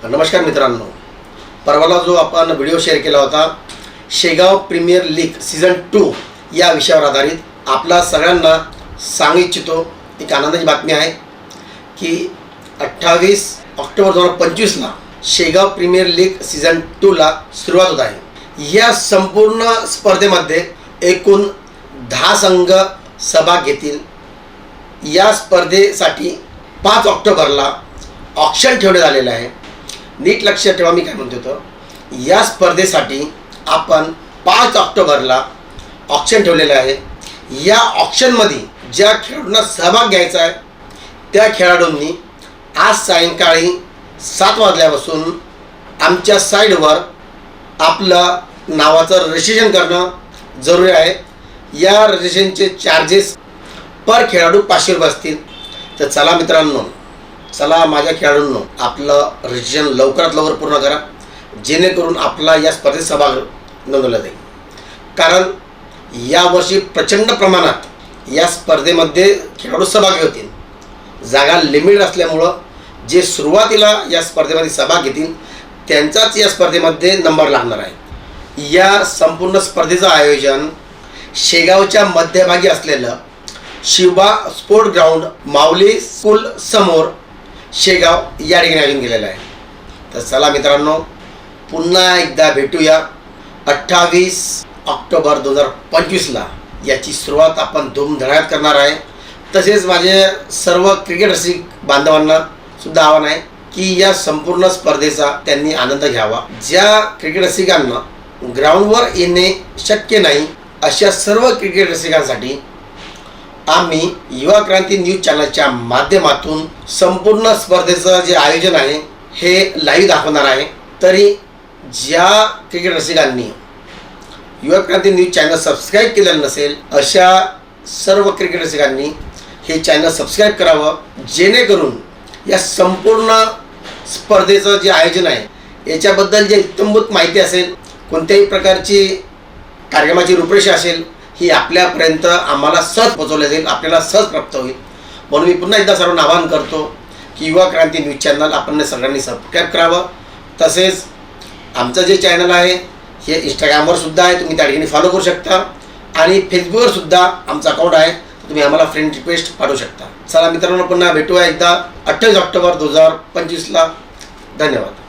नमस्कार मित्रांनो, परवाला जो आपण व्हिडिओ शेअर केला होता शेगाव प्रीमियर लीग सीझन 2 या विषयावर आधारित आपला सगळ्यांना सांगू इच्छितो। एक आनंदाची बातमी आहे की 28 ऑक्टोबर 2025 ला शेगाव प्रीमियर लीग सीझन 2 ला सुरुवात होत आहे। या संपूर्ण स्पर्धेमध्ये एकूण 10 संघ सहभाग घेतील। या स्पर्धेसाठी 5 ऑक्टोबरला ऑक्शन ठेवण्यात आलेलं आहे। नीट लक्षात ठेवा, मी काय म्हणतो तर या स्पर्धेसाठी आपण 5 ऑक्टोबरला ऑक्शन ठेवलेलं आहे। या ऑक्शनमध्ये ज्या खेळाडूंना सहभाग घ्यायचा आहे त्या खेळाडूंनी आज सायंकाळी 7 वाजल्यापासून आमच्या साईडवर आपलं नावाचं रजिस्ट्रेशन करणं जरुरी आहे। या रजिस्ट्रेशनचे चार्जेस पर खेळाडू 500 रुपये असतील। तर चला मित्रांनो, चला माझ्या खेळाडूंनो, आपलं रजिस्ट्रेशन लवकरात लवकर पूर्ण करा, जेणेकरून आपला या स्पर्धेत सहभाग नोंदवला जाईल। कारण यावर्षी प्रचंड प्रमाणात या स्पर्धेमध्ये खेळाडू सहभागी होतील। जागा लिमिट असल्यामुळं जे सुरुवातीला या स्पर्धेमध्ये सहभाग घेतील त्यांचाच या स्पर्धेमध्ये नंबर लागणार आहे। या संपूर्ण स्पर्धेचं आयोजन शेगावच्या मध्यभागी असलेलं शिवबा स्पोर्ट ग्राउंड माऊली स्कूल समोर शेगाव या ठिकाणी आयोजन केलेलं आहे। तर चला मित्रांनो, पुन्हा एकदा भेटूया 28 ऑक्टोबर 2025 ला। याची सुरुवात आपण धूमधडाक्यात करणार आहे। तसेच माझे सर्व क्रिकेट रसिक बांधवांना सुद्धा आव्हान आहे की या संपूर्ण स्पर्धेचा त्यांनी आनंद घ्यावा। ज्या क्रिकेट रसिकांना ग्राउंडवर येणे शक्य नाही अशा सर्व क्रिकेट रसिकांसाठी आम्ही युवा क्रांती न्यूज चॅनलच्या माध्यमातून संपूर्ण स्पर्धेचं जे आयोजन आहे हे लाईव्ह दाखवणार आहे। तरी ज्या क्रिकेट रसिकांनी युवा क्रांती न्यूज चॅनल सबस्क्राईब केलेलं नसेल अशा सर्व क्रिकेट रसिकांनी हे चॅनल सबस्क्राईब करावं, जेणेकरून या संपूर्ण स्पर्धेचं जे आयोजन आहे याच्याबद्दल जे इत्थंभूत माहिती असेल, कोणत्याही प्रकारची कार्यक्रमाची रूपरेषा असेल, ही आपल्यापर्यंत आम्हाला सहज पोहोचवल्या जाईल, आपल्याला सहज प्राप्त होईल। म्हणून मी पुन्हा एकदा सर्वांना आवाहन करतो की युवा क्रांती न्यूज चॅनल आपण सगळ्यांनी सबस्क्राईब करावं। तसेच आमचं जे चॅनल आहे हे इंस्टाग्रामवर सुद्धा आहे, तुम्ही त्या ठिकाणी फॉलो करू शकता, आणि फेसबुकवर सुद्धा आमचा अकाउंट आहे, तुम्ही आम्हाला फ्रेंड रिक्वेस्ट पाठवू शकता। चला मित्रांनो, पुन्हा भेटूया एकदा 28 ऑक्टोबर 2025 ला। धन्यवाद।